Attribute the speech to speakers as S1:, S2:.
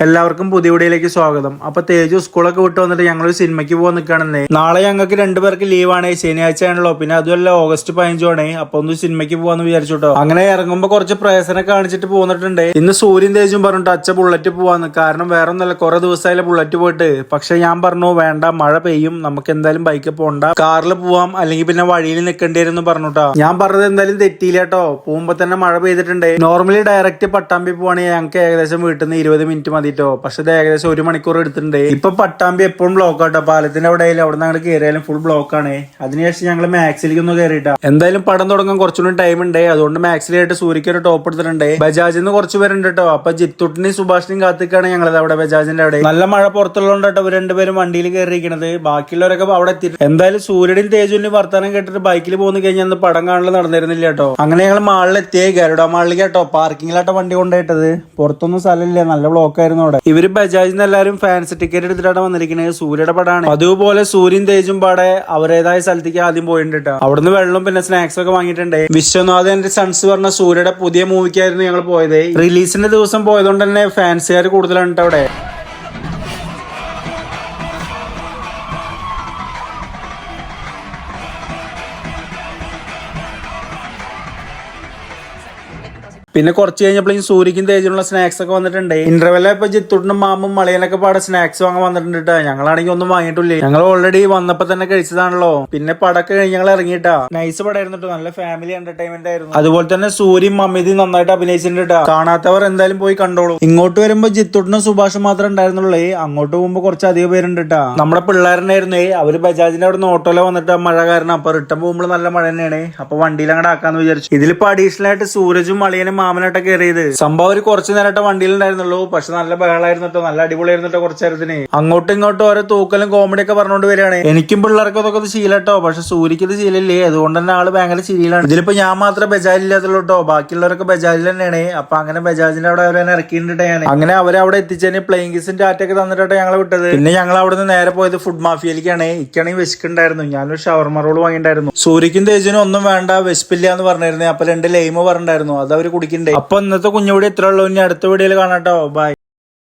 S1: എല്ലാവർക്കും പുതിയ വീഡിയോയിലേക്ക് സ്വാഗതം. അപ്പൊ തേജു സ്കൂളൊക്കെ വിട്ട് വന്നിട്ട് ഞങ്ങൾ സിനിമയ്ക്ക് പോകാൻ നിൽക്കുകയാണെന്നേ. നാളെ ഞങ്ങൾക്ക് രണ്ടുപേർക്ക് ലീവാണ്, ശനിയാഴ്ച ആണല്ലോ. പിന്നെ അതുമല്ല ഓഗസ്റ്റ് 15 ആണ്. അപ്പൊ ഒന്ന് സിനിമയ്ക്ക് പോവാന്ന് വിചാരിച്ചോട്ടോ. അങ്ങനെ ഇറങ്ങുമ്പോ കുറച്ച് പ്രയസനെ കാണിച്ചിട്ട് പോന്നിട്ടുണ്ട്. ഇന്ന് സൂര്യൻ തേജും പറഞ്ഞിട്ട് അച്ഛ ബുള്ളറ്റ് പോവാന്ന്. കാരണം വേറെ ഒന്നല്ല, കുറെ ദിവസമായില്ല ബുള്ളറ്റ് പോയിട്ട്. പക്ഷെ ഞാൻ പറഞ്ഞു വേണ്ട, മഴ പെയ്യും, നമുക്ക് എന്തായാലും ബൈക്ക് പോണ്ട, കാറിൽ പോവാം, അല്ലെങ്കിൽ പിന്നെ വഴിയിൽ നിൽക്കേണ്ടി വരും എന്ന് പറഞ്ഞോട്ടാ. ഞാൻ പറഞ്ഞത് എന്തായാലും തെറ്റിയില്ല കേട്ടോ. പോകുമ്പോ തന്നെ മഴ പെയ്തിട്ടുണ്ട്. നോർമലി ഡയറക്റ്റ് പട്ടാമ്പി പോവാണെങ്കിൽ ഞങ്ങൾക്ക് ഏകദേശം വീട്ടിൽ നിന്ന് 20 മിനിറ്റ് മതി. പക്ഷെ ഇത് ഏകദേശം 1 മണിക്കൂർ എടുത്തിട്ടുണ്ട്. ഇപ്പൊ പട്ടാമ്പി എപ്പോഴും ബ്ലോക്ക് ആട്ടോ. പാലത്തിന്റെ അവിടെ അവിടെ നിന്ന് കയറിയാലും ഫുൾ ബ്ലോക്ക് ആണ്. അതിനുശേഷം ഞങ്ങൾ മാക്സിലേക്ക് ഒന്ന് കയറിയിട്ടാ. എന്തായാലും പടം തുടങ്ങാൻ കുറച്ചുകൂടി ടൈം ഉണ്ട്. അതുകൊണ്ട് മാക്സിലായിട്ട് സൂര്യക്ക് ഒരു ടോപ്പ് എടുത്തിട്ടുണ്ട്. ബജാജിൽ നിന്ന് കുറച്ച് പേരുണ്ട് കേട്ടോ. അപ്പൊ ജിത്തുട്ടിനെയും സുഭാഷിനെയും കാത്തിക്കാണ് ഞങ്ങളത് അവിടെ ബജാജിന്റെ അവിടെ. നല്ല മഴ പുറത്തുള്ളതുകൊണ്ട് കേട്ടോ ഇവർ രണ്ടുപേരും വണ്ടിയിൽ കയറിയിരിക്കണത്. ബാക്കിയുള്ളവരൊക്കെ അവിടെ എത്തിയിട്ട് എന്തായാലും സൂര്യയുടെയും തേജുവിന്റെയും വർത്താനം കേട്ടിട്ട് ബൈക്കിൽ പോകുന്ന കഴിഞ്ഞാൽ അന്ന് പടം കാണൽ നടന്നിരുന്നില്ല കേട്ടോ. അങ്ങനെ ഞങ്ങൾ മാളിലെത്തിയേ, ഗരുഡ മാളിലേക്ക് കേട്ടോ. പാർക്കിങ്ങിലാട്ടോ വണ്ടി കൊണ്ടുപോയിട്ടത്. പുറത്തൊന്നും സ്ഥലമില്ല, നല്ല ബ്ലോക്ക് ആയിരുന്നു. ഇവര് ബജാജിൽ നിന്ന് എല്ലാവരും ഫാൻസി ടിക്കറ്റ് എടുത്തിട്ടാണ് വന്നിരിക്കുന്നത്. സൂര്യയുടെ പടമാണ്. അതുപോലെ സൂര്യൻ തേജും പാടെ അവരേതായ സ്ഥലത്തേക്ക് ആദ്യം പോയിട്ടുണ്ട്. അവിടുന്ന് വെള്ളം പിന്നെ സ്നാക്സ് ഒക്കെ വാങ്ങിയിട്ടുണ്ട്. വിശ്വനാഥ് ആൻഡ് സൺസ് പറഞ്ഞ സൂര്യയുടെ പുതിയ മൂവിക്കായിരുന്നു ഞങ്ങൾ പോയത്. റിലീസിന്റെ ദിവസം പോയതുകൊണ്ട് തന്നെ ഫാൻസുകാർ കൂടുതലാണ് അവിടെ. പിന്നെ കുറച്ച് കഴിഞ്ഞപ്പോഴേക്കും സൂര്യക്കും തേജിനുള്ള സ്നാക്സ് ഒക്കെ വന്നിട്ടുണ്ട്. ഇന്റർവെല്ല ഇപ്പൊ ജിത്തുട്ടിനും മാമും മളിയനൊക്കെ പാടെ സ്നാക്സ് വാങ്ങാൻ വന്നിട്ടുണ്ട്. ഞങ്ങളാണെങ്കിൽ ഒന്നും വാങ്ങിയിട്ടില്ലേ. ഞങ്ങൾ ഓൾറെഡി വന്നപ്പോ തന്നെ കഴിച്ചതാണല്ലോ. പിന്നെ പടക്കെ കഴിഞ്ഞ് ഞങ്ങൾ ഇറങ്ങിയിട്ടാ. നൈസ് പടമായിരുന്നു, നല്ല ഫാമിലി എന്റർടൈൻമെന്റ് ആയിരുന്നു. അതുപോലെ തന്നെ സൂര്യയും മമ്മിതിയും നന്നായിട്ട് അഭിനയിച്ചിട്ടുണ്ട്. കാണാത്തവർ എന്തായാലും പോയി കണ്ടോളൂ. ഇങ്ങോട്ട് വരുമ്പോ ജിത്തുട്ടിനും സുഭാഷും മാത്രമേ ഉണ്ടായിരുന്നുള്ളൂ. അങ്ങോട്ട് പോകുമ്പോ കുറച്ച് അധികം പേരുണ്ട് കേട്ടാ. നമ്മുടെ പിള്ളേരനായിരുന്നു. അവര് ബജാജിന്റെ അവിടെ നിന്ന് ഓട്ടോയിലെ വന്നിട്ട് മഴ കാരണം അപ്പൊ റിട്ടേൺ പോകുമ്പോൾ നല്ല മഴ തന്നെയാണ്. അപ്പൊ വണ്ടിയിൽ അങ്ങോട്ട് ആക്കാന്ന് വിചാരിച്ചു. ഇതിലിപ്പോ അഡീഷണൽ ആയിട്ട് സൂരജും മളിയനും മാമനായിട്ടൊക്കെ കയറിയത്. സംഭവം ഒരു കുറച്ച് നേരമായിട്ട് വണ്ടിയിലുണ്ടായിരുന്നുള്ളൂ. പക്ഷെ നല്ല ബഹളായിരുന്നു കേട്ടോ, നല്ല അടിപൊളിയായിരുന്നു കുറച്ച് നേരത്തിന്. അങ്ങോട്ടും ഇങ്ങോട്ടും ഓരോ തൂക്കലും കോമഡി ഒക്കെ പറഞ്ഞുകൊണ്ട് വരികയാണ്. എനിക്കും പിള്ളേർക്കും അതൊക്കെ ശീലട്ടോ. പക്ഷെ സൂര്യക്ക് ഇത് ശീലല്ലേ, അതുകൊണ്ട് തന്നെ ആള് ഭയങ്കര ശീലാണ്. ഇതിലിപ്പോ ഞാൻ മാത്രമേ ബജാജില്ലാത്തുള്ളൂ കേട്ടോ. ബാക്കിയുള്ളവരൊക്കെ ബജാജിൽ തന്നെയാണ്. അപ്പൊ അങ്ങനെ ബജാജിന്റെ അവിടെ അവരെ ഇറക്കിയിട്ടുണ്ട്. ഞാൻ അങ്ങനെ അവരവിടെ എത്തിച്ചതിന് പ്ലെയിൻ കിസിന്റെ ടാറ്റൊക്കെ തന്നിട്ടോ ഞങ്ങൾ വിട്ടത്. പിന്നെ ഞങ്ങൾ അവിടെ നിന്ന് നേരെ പോയത് ഫുഡ് മാഫിയയിലേക്കാണ്. ഇക്കാണെങ്കിൽ വിശക്കുണ്ടായിരുന്നു. ഞാനൊരു ഷവർമ റോൾ വാങ്ങിണ്ടായിരുന്നു. സൂര്യക്കും തേജിനും ഒന്നും വേണ്ട, വിശപ്പില്ല എന്ന് പറഞ്ഞിരുന്നേ. അപ്പൊ 2 ലൈമ് പറഞ്ഞിട്ടുണ്ടായിരുന്നു, അത് അവര് കുടിക്കണ്ടേ. അപ്പൊ ഇന്നത്തെ കുഞ്ഞുകൂടി ഇത്ര ഉള്ളൂ. ഇനി അടുത്ത വീഡിയോയിൽ കാണാട്ടോ. ബൈ.